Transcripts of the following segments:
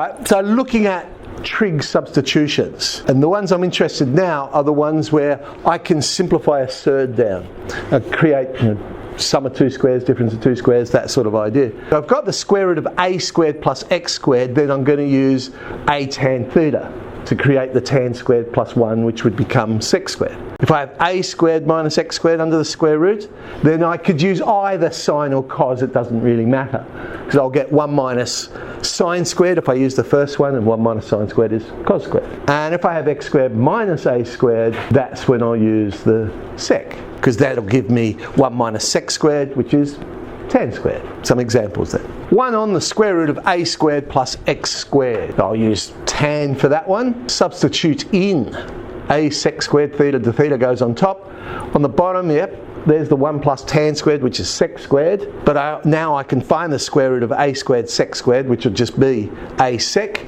Alright, so looking at trig substitutions, and the ones I'm interested in now are the ones where I can simplify a surd down, create sum of two squares, difference of two squares, that sort of idea. If I've got the square root of a squared plus x squared, then I'm going to use a tan theta to create the tan squared plus 1, which would become sec squared. If I have a squared minus x squared under the square root, then I could use either sine or cos, it doesn't really matter. Because I'll get 1 minus sine squared if I use the first one, and 1 minus sine squared is cos squared. And if I have x squared minus a squared, that's when I'll use the sec, because that'll give me 1 minus sec squared, which is tan squared. Some examples then. 1 on the square root of a squared plus x squared. I'll use tan for that one. Substitute in a sec squared, theta to theta goes on top. On the bottom, yep, there's the 1 plus tan squared, which is sec squared. But now I can find the square root of a squared sec squared, which will just be a sec.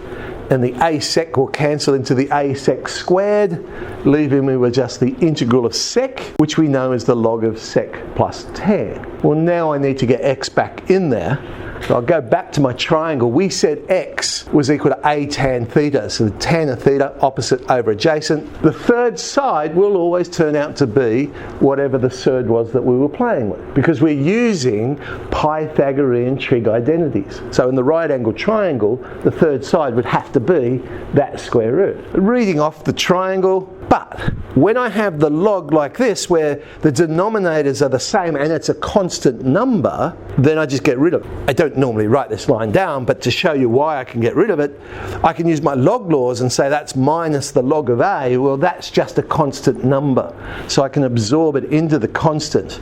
And the a sec will cancel into the a sec squared, leaving me with just the integral of sec, which we know is the log of sec plus tan. Well, now I need to get x back in there. So I'll go back to my triangle. We said x was equal to a tan theta, so the tan of theta, opposite over adjacent. The third side will always turn out to be whatever the surd was that we were playing with, because we're using Pythagorean trig identities. So in the right angle triangle, the third side would have to be that square root. Reading off the triangle, but when I have the log like this, where the denominators are the same and it's a constant number, then I just get rid of it. I don't normally write this line down, but to show you why I can get rid of it, I can use my log laws and say that's minus the log of a. Well, that's just a constant number. So I can absorb it into the constant,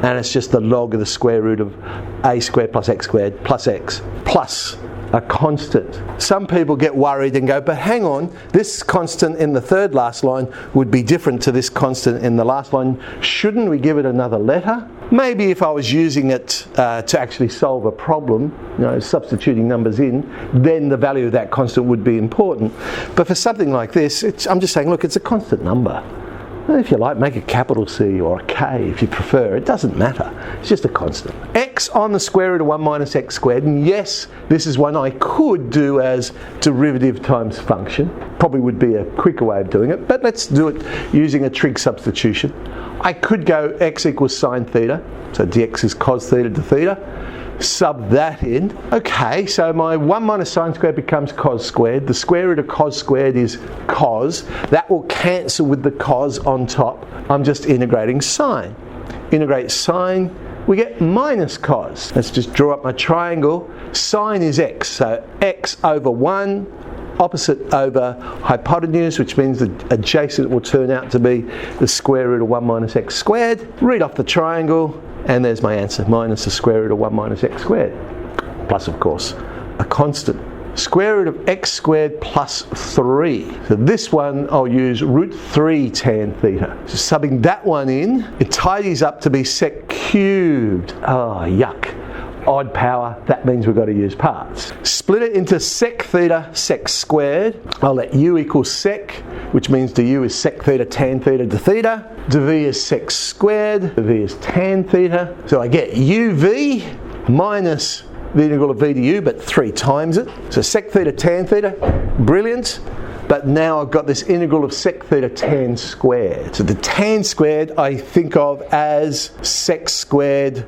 and it's just the log of the square root of a squared plus x squared plus x plus a constant. Some people get worried and go, but hang on, this constant in the third last line would be different to this constant in the last line. Shouldn't we give it another letter? Maybe if I was using it to actually solve a problem, substituting numbers in, then the value of that constant would be important. But for something like this, I'm just saying, look, it's a constant number. If you like, make a capital C or a K if you prefer. It doesn't matter. It's just a constant. X on the square root of 1 minus x squared. And yes, this is one I could do as derivative times function. Probably would be a quicker way of doing it, but let's do it using a trig substitution. I could go x equals sine theta, so dx is cos theta to theta. Sub that in. Okay, so my 1 minus sine squared becomes cos squared. The square root of cos squared is cos. That will cancel with the cos on top. I'm just integrating sine. Integrate sine, we get minus cos. Let's just draw up my triangle. Sine is x, so x over 1, opposite over hypotenuse, which means the adjacent will turn out to be the square root of 1 minus x squared. Read off the triangle, and there's my answer, minus the square root of 1 minus x squared. Plus, of course, a constant. Square root of x squared plus 3. So this one I'll use root 3 tan theta. So subbing that one in, it tidies up to be sec cubed. Oh, yuck. Odd power, that means we've got to use parts. Split it into sec theta, sec squared. I'll let u equal sec, which means du is sec theta, tan theta to theta. Dv is sec squared, dv is tan theta. So I get uv minus the integral of v to u, but 3 times it. So sec theta, tan theta, brilliant. But now I've got this integral of sec theta tan squared. So the tan squared I think of as sec squared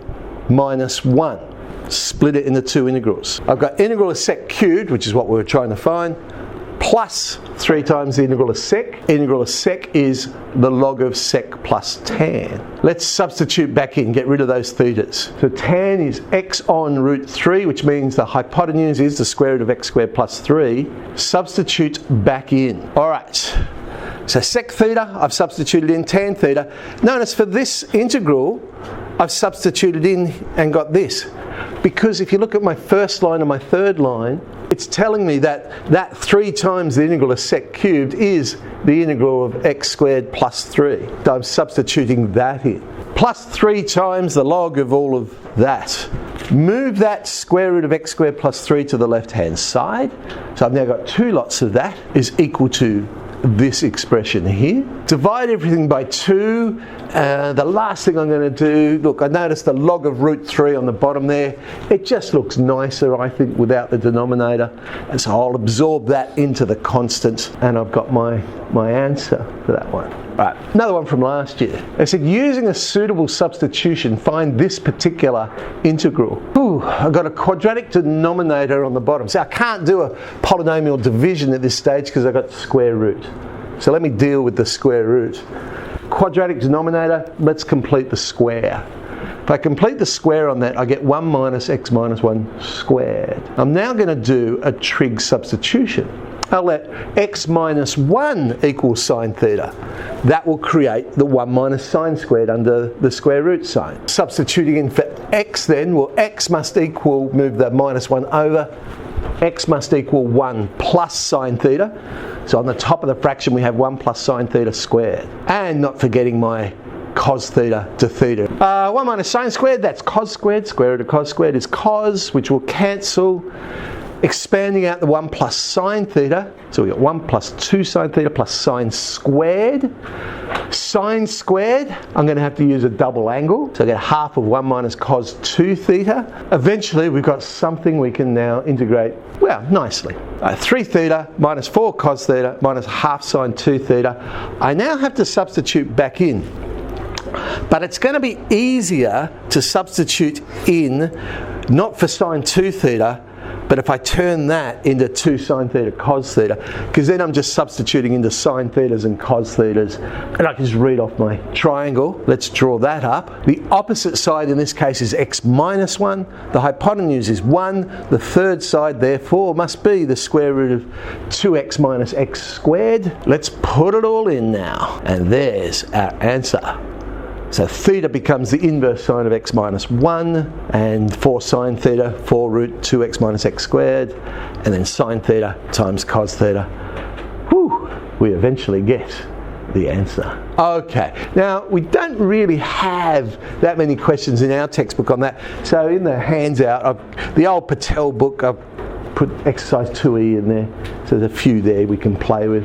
minus 1. Split it into two integrals. I've got integral of sec cubed, which is what we were trying to find, plus 3 times the integral of sec. Integral of sec is the log of sec plus tan. Let's substitute back in, get rid of those thetas. So tan is x on root 3, which means the hypotenuse is the square root of x squared plus 3. Substitute back in. Alright, so sec theta, I've substituted in tan theta. Notice for this integral, I've substituted in and got this. Because if you look at my first line and my third line, it's telling me that 3 times the integral of sec cubed is the integral of x squared plus 3. So I'm substituting that in. Plus 3 times the log of all of that. Move that square root of x squared plus 3 to the left hand side. So I've now got 2 lots of that is equal to this expression here. Divide everything by 2. The last thing I'm going to do, look, I noticed the log of root 3 on the bottom there. It just looks nicer, I think, without the denominator. And so I'll absorb that into the constant, and I've got my answer for that one. Right, another one from last year. They said, using a suitable substitution, find this particular integral. I've got a quadratic denominator on the bottom. So I can't do a polynomial division at this stage because I've got the square root. So let me deal with the square root. Quadratic denominator, let's complete the square. If I complete the square on that, I get 1 minus x minus 1 squared. I'm now going to do a trig substitution. I'll let x minus 1 equal sine theta. That will create the 1 minus sine squared under the square root sign. Substituting in for x then, well, x must equal, move the minus 1 over, x must equal 1 plus sine theta. So on the top of the fraction we have 1 plus sine theta squared. And not forgetting my cos theta to theta. 1 minus sine squared, that's cos squared. Square root of cos squared is cos, which will cancel. Expanding out the 1 plus sine theta, so we got 1 plus 2 sine theta plus sine squared. Sine squared, I'm going to have to use a double angle, so I get half of 1 minus cos 2 theta. Eventually we've got something we can now integrate, well, nicely. 3 theta minus 4 cos theta minus half sine 2 theta. I now have to substitute back in. But it's going to be easier to substitute in, not for sine 2 theta, but if I turn that into 2 sine theta cos theta, because then I'm just substituting into sine thetas and cos thetas, and I can just read off my triangle. Let's draw that up. The opposite side in this case is x minus 1. The hypotenuse is 1. The third side, therefore, must be the square root of 2x minus x squared. Let's put it all in now, and there's our answer. So theta becomes the inverse sine of x minus 1, and for sine theta, 4 root 2x minus x squared, and then sine theta times cos theta. We eventually get the answer. Okay, now we don't really have that many questions in our textbook on that, so in the handout, the old Patel book, I've put exercise 2e in there, so there's a few there we can play with.